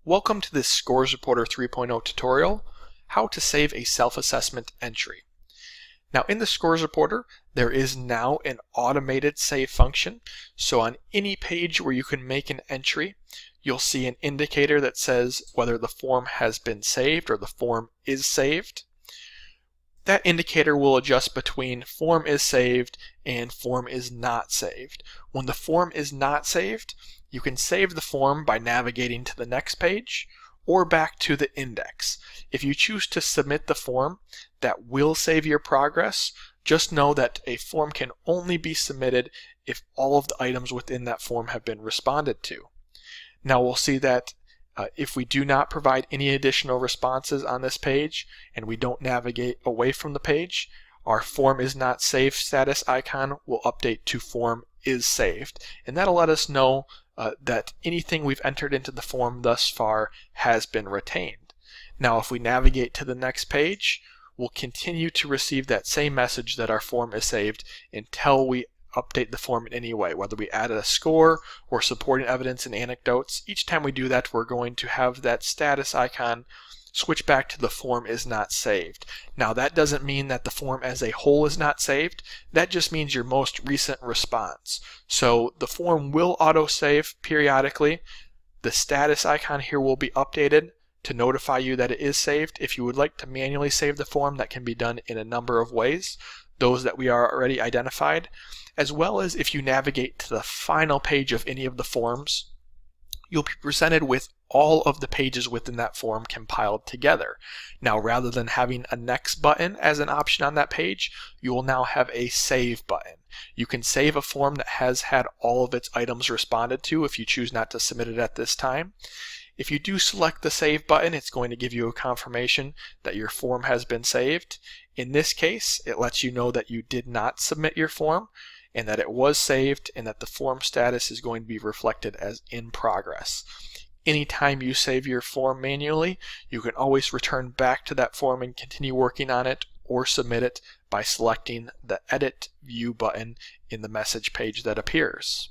Welcome to this Scores Reporter 3.0 tutorial, how to save a self-assessment entry. Now in the Scores Reporter, there is now an automated save function. So on any page where you can make an entry, you'll see an indicator that says whether the form has been saved or the form is saved. That indicator will adjust between form is saved and form is not saved. When the form is not saved, you can save the form by navigating to the next page or back to the index. If you choose to submit the form, that will save your progress. Just know that a form can only be submitted if all of the items within that form have been responded to. Now we'll see that if we do not provide any additional responses on this page and we don't navigate away from the page, our form is not saved status icon will update to form is saved, and that'll let us know that anything we've entered into the form thus far has been retained. Now if we navigate to the next page, we'll continue to receive that same message that our form is saved until we update the form in any way, whether we added a score or supporting evidence and anecdotes. Each time we do that, we're going to have that status icon switch back to the form is not saved. Now that doesn't mean that the form as a whole is not saved. That just means your most recent response. So the form will auto-save periodically. The status icon here will be updated to notify you that it is saved. If you would like to manually save the form, that can be done in a number of ways, those that we are already identified, as well as if you navigate to the final page of any of the forms, you'll be presented with all of the pages within that form compiled together. Now rather than having a next button as an option on that page, you will now have a save button. You can save a form that has had all of its items responded to if you choose not to submit it at this time. If you do select the save button, it's going to give you a confirmation that your form has been saved. In this case, it lets you know that you did not submit your form and that it was saved and that the form status is going to be reflected as in progress. Anytime you save your form manually, you can always return back to that form and continue working on it or submit it by selecting the Edit View button in the message page that appears.